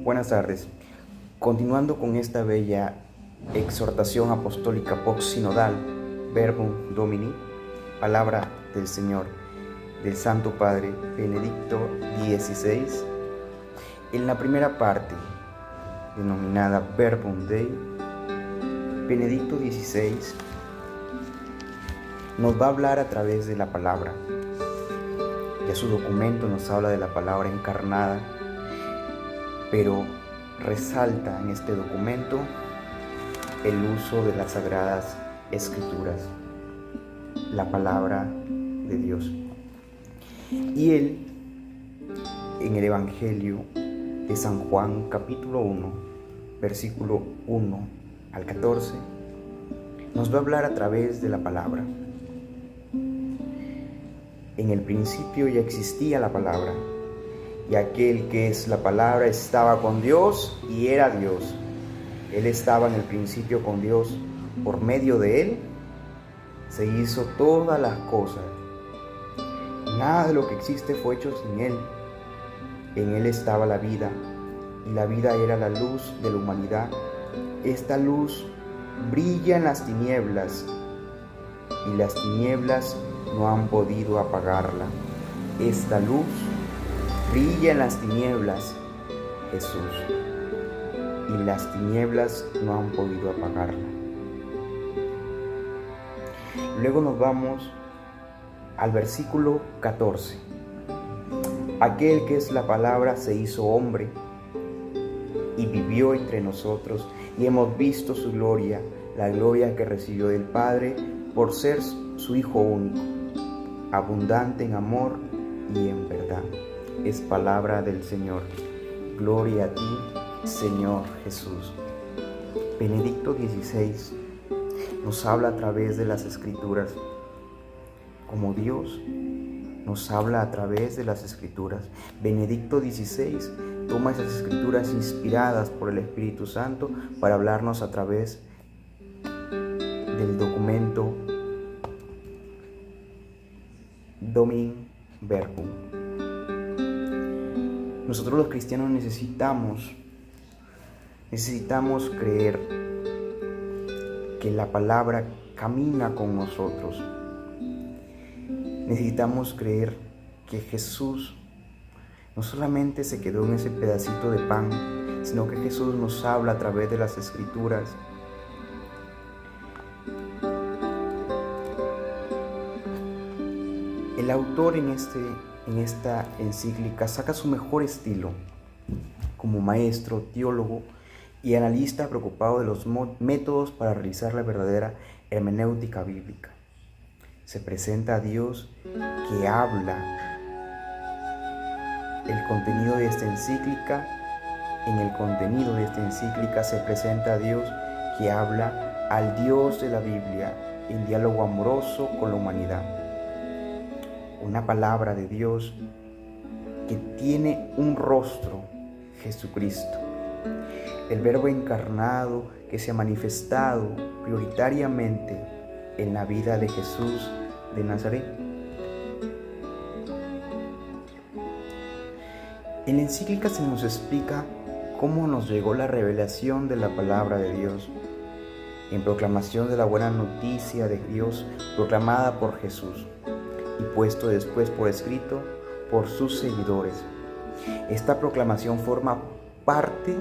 Buenas tardes. Continuando con esta bella exhortación apostólica post-sinodal, Verbum Domini, palabra del Señor, del Santo Padre Benedicto XVI, en la primera parte, denominada Verbum Dei, Benedicto XVI nos va a hablar a través de la palabra. Ya su documento nos habla de la palabra encarnada, pero resalta en este documento el uso de las Sagradas Escrituras, la palabra de Dios. Y él, en el Evangelio de San Juan, capítulo 1, versículo 1 al 14, nos va a hablar a través de la palabra. En el principio ya existía la palabra, y aquel que es la palabra estaba con Dios y era Dios. Él estaba en el principio con Dios. Por medio de él se hizo todas las cosas. Nada de lo que existe fue hecho sin él. En él estaba la vida, y la vida era la luz de la humanidad. Esta luz brilla en las tinieblas, y las tinieblas no han podido apagarla. Esta luz brilla en las tinieblas, Jesús, y las tinieblas no han podido apagarla. Luego nos vamos al versículo 14. Aquel que es la palabra se hizo hombre y vivió entre nosotros, y hemos visto su gloria, la gloria que recibió del Padre por ser su Hijo único, abundante en amor y en verdad. Es palabra del Señor. Gloria a ti, Señor Jesús. Benedicto XVI nos habla a través de las Escrituras, como Dios nos habla a través de las Escrituras. Benedicto XVI toma esas Escrituras inspiradas por el Espíritu Santo para hablarnos a través del documento Domini Verbum. Nosotros los cristianos necesitamos creer que la palabra camina con nosotros. Necesitamos creer que Jesús no solamente se quedó en ese pedacito de pan, sino que Jesús nos habla a través de las Escrituras. El autor en esta encíclica saca su mejor estilo como maestro, teólogo y analista preocupado de los métodos para realizar la verdadera hermenéutica bíblica. Se presenta a Dios que habla el contenido de esta encíclica. En el contenido de esta encíclica se presenta a Dios que habla al Dios de la Biblia en diálogo amoroso con la humanidad. Una palabra de Dios que tiene un rostro, Jesucristo, el Verbo encarnado que se ha manifestado prioritariamente en la vida de Jesús de Nazaret. En la encíclica se nos explica cómo nos llegó la revelación de la palabra de Dios, en proclamación de la buena noticia de Dios proclamada por Jesús y puesto después por escrito por sus seguidores. Esta proclamación forma parte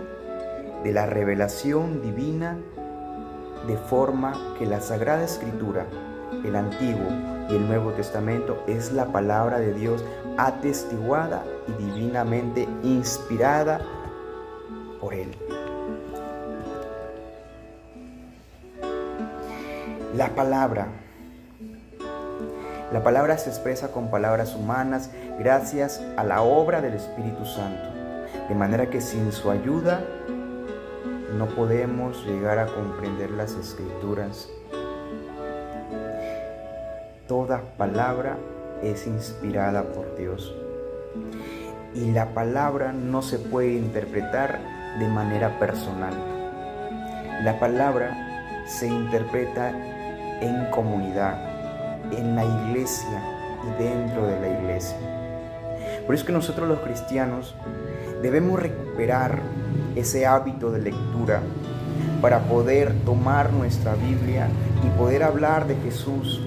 de la revelación divina, de forma que la Sagrada Escritura, el Antiguo y el Nuevo Testamento, es la palabra de Dios atestiguada y divinamente inspirada por Él. La palabra se expresa con palabras humanas gracias a la obra del Espíritu Santo, de manera que sin su ayuda no podemos llegar a comprender las Escrituras. Toda palabra es inspirada por Dios, y la palabra no se puede interpretar de manera personal. La palabra se interpreta en comunidad, en la iglesia y dentro de la iglesia. Por eso es que nosotros los cristianos debemos recuperar ese hábito de lectura para poder tomar nuestra Biblia y poder hablar de Jesús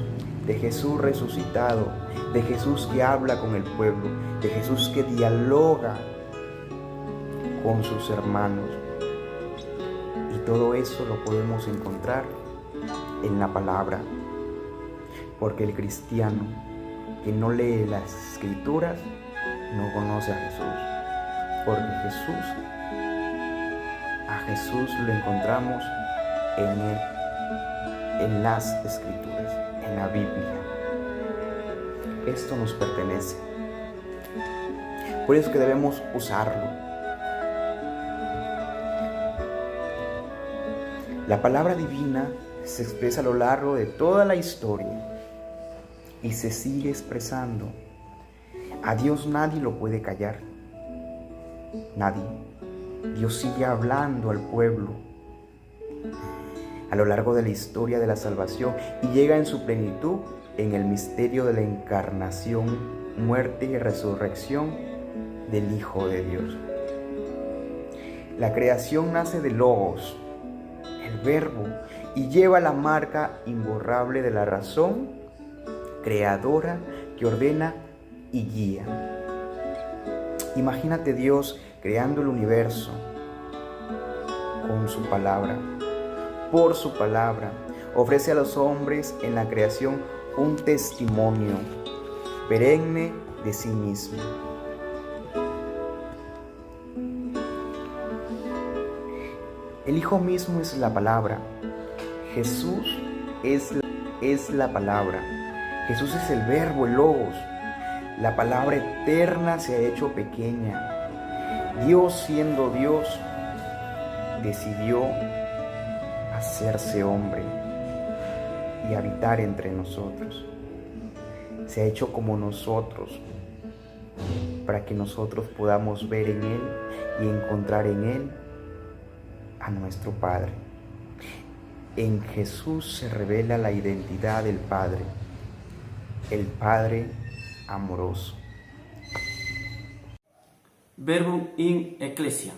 resucitado, de Jesús que habla con el pueblo, de Jesús que dialoga con sus hermanos. Y todo eso lo podemos encontrar en la palabra, porque el cristiano que no lee las Escrituras no conoce a Jesús, porque a Jesús lo encontramos en las Escrituras, en la Biblia. Esto nos pertenece. Por eso es que debemos usarlo. La palabra divina se expresa a lo largo de toda la historia y se sigue expresando. A Dios nadie lo puede callar. Nadie. Dios sigue hablando al pueblo a lo largo de la historia de la salvación y llega en su plenitud en el misterio de la encarnación, muerte y resurrección del Hijo de Dios. La creación nace de Logos, el Verbo, y lleva la marca imborrable de la razón creadora que ordena y guía. Imagínate Dios creando el universo con su palabra. Por su palabra, ofrece a los hombres en la creación un testimonio perenne de sí mismo. El Hijo mismo es la palabra. Jesús es la palabra. Jesús es el Verbo, el Logos. La palabra eterna se ha hecho pequeña. Dios, siendo Dios, decidió hacerse hombre y habitar entre nosotros. Se ha hecho como nosotros, para que nosotros podamos ver en Él y encontrar en Él a nuestro Padre. En Jesús se revela la identidad del Padre, el Padre amoroso. Verbum in ecclesia.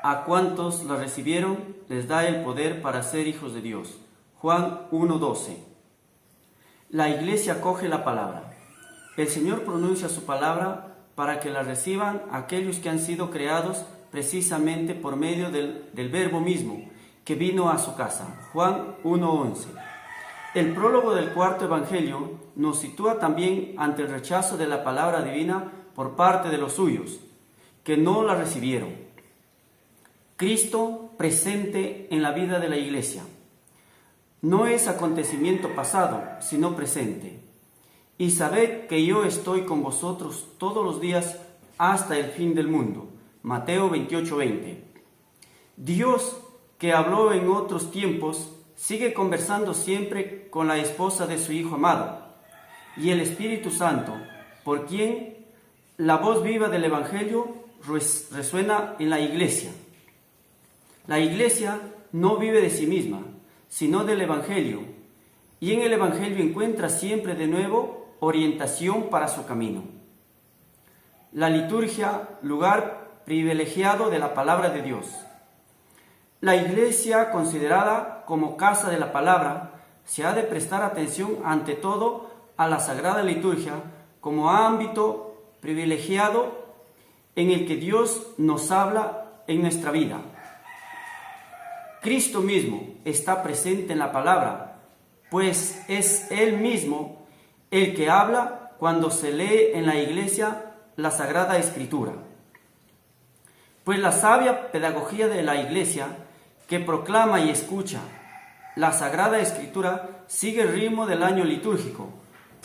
A cuantos la recibieron, les da el poder para ser hijos de Dios. Juan 1:12. La iglesia acoge la palabra. El Señor pronuncia su palabra para que la reciban aquellos que han sido creados precisamente por medio del Verbo mismo, que vino a su casa. Juan 1:11. El prólogo del cuarto evangelio nos sitúa también ante el rechazo de la palabra divina por parte de los suyos, que no la recibieron. Cristo presente en la vida de la iglesia. No es acontecimiento pasado, sino presente. Y sabed que yo estoy con vosotros todos los días hasta el fin del mundo. Mateo 28:20. Dios, que habló en otros tiempos, sigue conversando siempre con la esposa de su Hijo amado, y el Espíritu Santo, por quien la voz viva del Evangelio resuena en la iglesia. La iglesia no vive de sí misma, sino del Evangelio, y en el Evangelio encuentra siempre de nuevo orientación para su camino. La liturgia, lugar privilegiado de la palabra de Dios. La iglesia, considerada como casa de la palabra, se ha de prestar atención ante todo a la sagrada liturgia como ámbito privilegiado en el que Dios nos habla en nuestra vida. Cristo mismo está presente en la palabra, pues es Él mismo el que habla cuando se lee en la iglesia la Sagrada Escritura. Pues la sabia pedagogía de la iglesia, que proclama y escucha la Sagrada Escritura, sigue el ritmo del año litúrgico,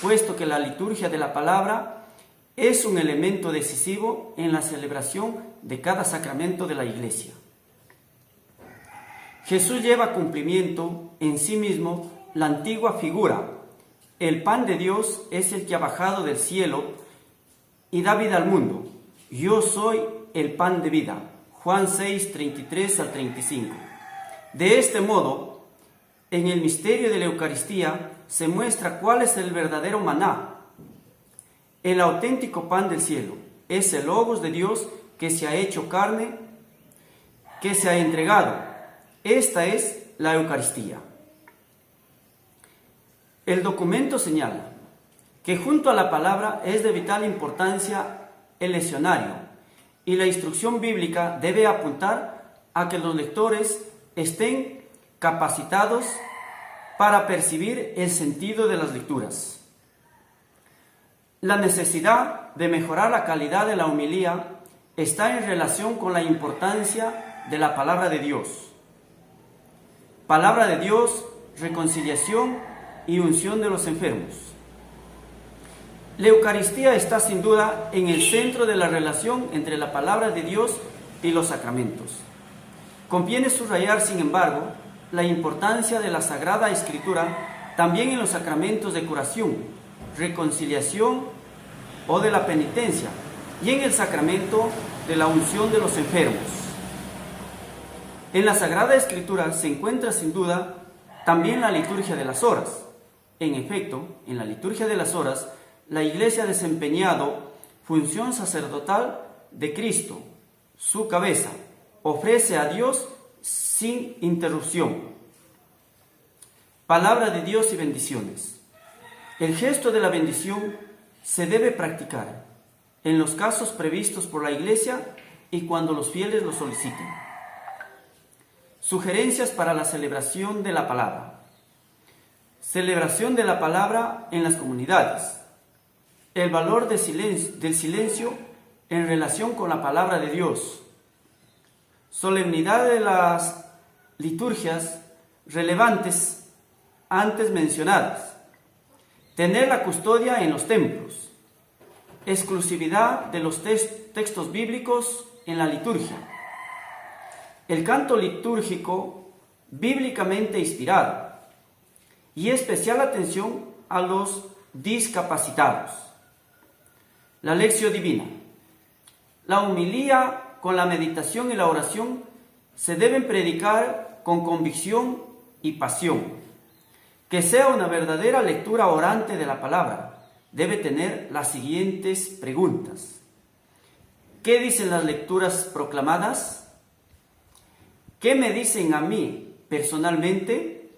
puesto que la liturgia de la palabra es un elemento decisivo en la celebración de cada sacramento de la iglesia. Jesús lleva a cumplimiento en sí mismo la antigua figura. El pan de Dios es el que ha bajado del cielo y da vida al mundo. Yo soy el pan de vida. Juan 6, 33 al 35. De este modo, en el misterio de la Eucaristía se muestra cuál es el verdadero maná. El auténtico pan del cielo es el Logos de Dios que se ha hecho carne que se ha entregado. Esta es la Eucaristía. El documento señala que junto a la palabra es de vital importancia el leccionario, y la instrucción bíblica debe apuntar a que los lectores estén capacitados para percibir el sentido de las lecturas. La necesidad de mejorar la calidad de la homilía está en relación con la importancia de la palabra de Dios. Palabra de Dios, reconciliación y unción de los enfermos. La Eucaristía está sin duda en el centro de la relación entre la palabra de Dios y los sacramentos. Conviene subrayar, sin embargo, la importancia de la Sagrada Escritura también en los sacramentos de curación, reconciliación o de la penitencia, y en el sacramento de la unción de los enfermos. En la Sagrada Escritura se encuentra sin duda también la liturgia de las horas. En efecto, en la liturgia de las horas, la Iglesia ha desempeñado función sacerdotal de Cristo, su cabeza, ofrece a Dios sin interrupción. Palabra de Dios y bendiciones. El gesto de la bendición se debe practicar en los casos previstos por la Iglesia y cuando los fieles lo soliciten. Sugerencias para la celebración de la palabra. Celebración de la palabra en las comunidades. El valor del silencio en relación con la palabra de Dios. Solemnidad de las liturgias relevantes antes mencionadas. Tener la custodia en los templos. Exclusividad de los textos bíblicos en la liturgia. El canto litúrgico bíblicamente inspirado. Y especial atención a los discapacitados. La lección divina. La homilía con la meditación y la oración se deben predicar con convicción y pasión. Que sea una verdadera lectura orante de la palabra. Debe tener las siguientes preguntas. ¿Qué dicen las lecturas proclamadas? ¿Qué me dicen a mí personalmente?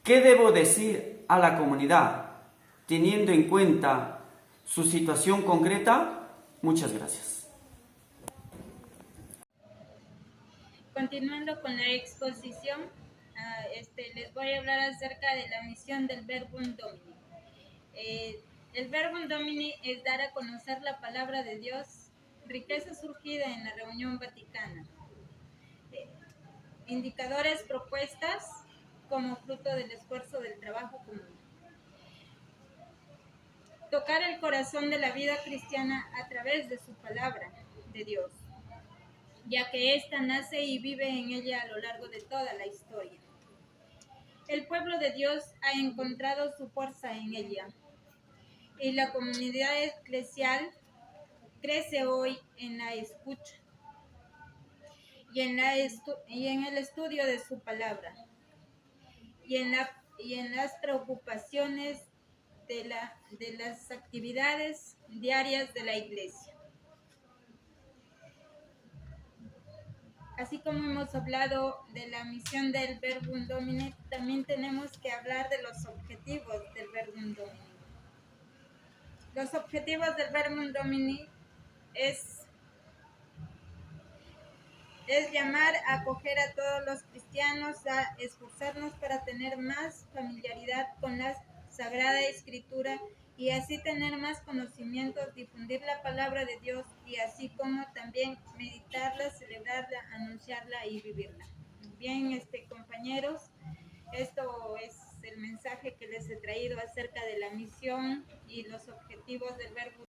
¿Qué debo decir a la comunidad teniendo en cuenta su situación concreta? Muchas gracias. Continuando con la exposición, les voy a hablar acerca de la misión del Verbum Domini. El Verbum Domini es dar a conocer la palabra de Dios, riqueza surgida en la reunión vaticana. Indicadores propuestas como fruto del esfuerzo del trabajo común. Tocar el corazón de la vida cristiana a través de su palabra de Dios, ya que ésta nace y vive en ella a lo largo de toda la historia. El pueblo de Dios ha encontrado su fuerza en ella, y la comunidad eclesial crece hoy en la escucha y en el estudio de su palabra, y en las preocupaciones de las actividades diarias de la Iglesia. Así como hemos hablado de la misión del Verbum Domini, también tenemos que hablar de los objetivos del Verbum Domini. Los objetivos del Verbum Domini es llamar a acoger a todos los cristianos a esforzarnos para tener más familiaridad con la Sagrada Escritura y así tener más conocimientos, difundir la palabra de Dios y así como también meditarla, celebrarla, anunciarla y vivirla. Bien, compañeros, esto es el mensaje que les he traído acerca de la misión y los objetivos del Verbum